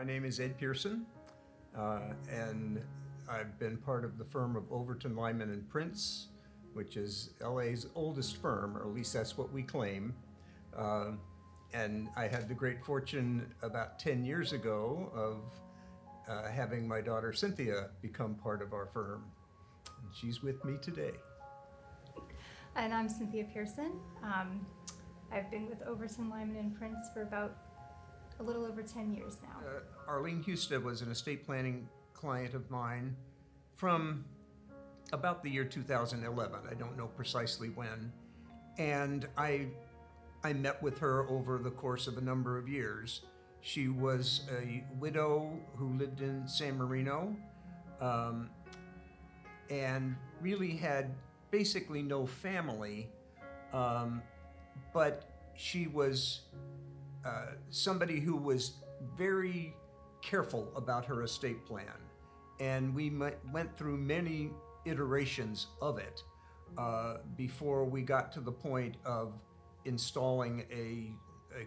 name is Ed Pearson, and I've been part of the firm of Overton, Lyman and Prince, which is LA's oldest firm, or at least that's what we claim. And I had the great fortune about 10 years ago of having my daughter Cynthia become part of our firm. And she's with me today. And I'm Cynthia Pearson. I've been with Overton, Lyman and Prince for about a little over 10 years now. Arlyne Husted was an estate planning client of mine from about the year 2011. I don't know precisely when. And I met with her over the course of a number of years. She was a widow who lived in San Marino and really had basically no family, but she was somebody who was very careful about her estate plan. And we went through many iterations of it before we got to the point of installing a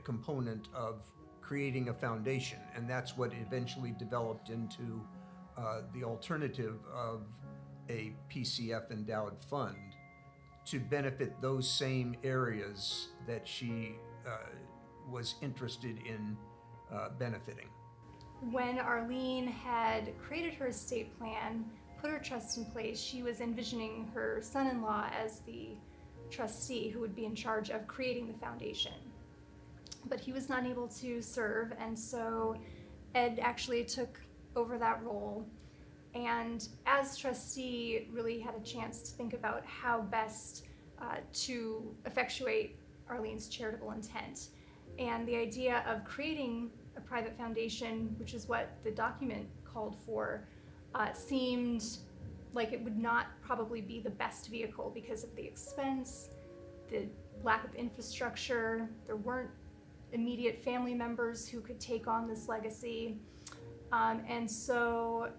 component of creating a foundation. And that's what eventually developed into the alternative of a PCF endowed fund to benefit those same areas that she was interested in benefiting. When Arlyne had created her estate plan, put her trust in place, she was envisioning her son-in-law as the trustee who would be in charge of creating the foundation. But he was not able to serve, and so Ed actually took over that role, and as trustee really had a chance to think about how best to effectuate Arlyne's charitable intent. And the idea of creating a private foundation, which is what the document called for, seemed like it would not probably be the best vehicle because of the expense, the lack of infrastructure. There weren't immediate family members who could take on this legacy. And so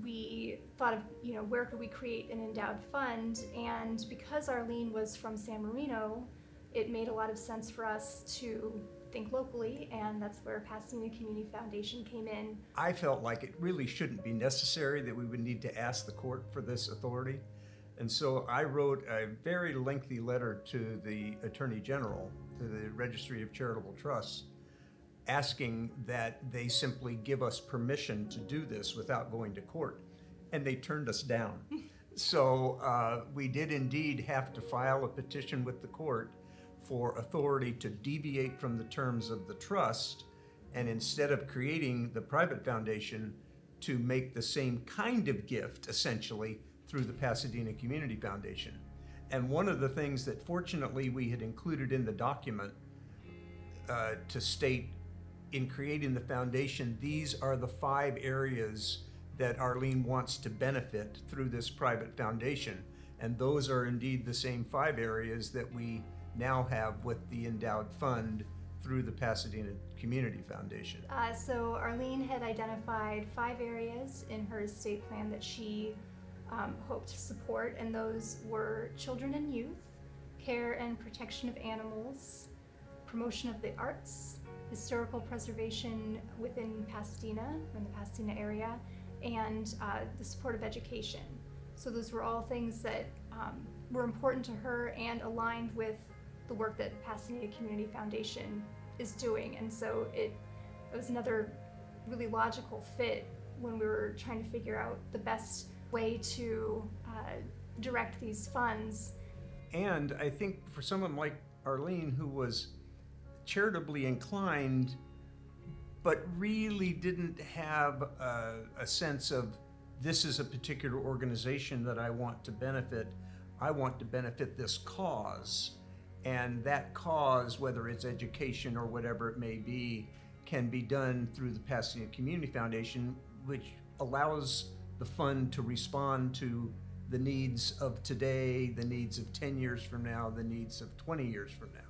we thought of, where could we create an endowed fund? And because Arlyne was from San Marino, it made a lot of sense for us to think locally, and that's where Pasadena Community Foundation came in. I felt like it really shouldn't be necessary that we would need to ask the court for this authority. And so I wrote a very lengthy letter to the Attorney General, to the Registry of Charitable Trusts, asking that they simply give us permission to do this without going to court. And they turned us down. So we did indeed have to file a petition with the court for authority to deviate from the terms of the trust, and instead of creating the private foundation, to make the same kind of gift, essentially, through the Pasadena Community Foundation. And one of the things that fortunately we had included in the document to state, in creating the foundation, these are the 5 areas that Arlyne wants to benefit through this private foundation. And those are indeed the same 5 areas that we now have with the endowed fund through the Pasadena Community Foundation. So Arlyne had identified 5 areas in her estate plan that she hoped to support, and those were children and youth, care and protection of animals, promotion of the arts, historical preservation within Pasadena, or in the Pasadena area, and the support of education. So those were all things that were important to her and aligned with the work that Pasadena Community Foundation is doing. And so it was another really logical fit when we were trying to figure out the best way to direct these funds. And I think for someone like Arlyne, who was charitably inclined, but really didn't have a sense of, this is a particular organization that I want to benefit. I want to benefit this cause. And that cause, whether it's education or whatever it may be, can be done through the Pasadena Community Foundation, which allows the fund to respond to the needs of today, the needs of 10 years from now, the needs of 20 years from now.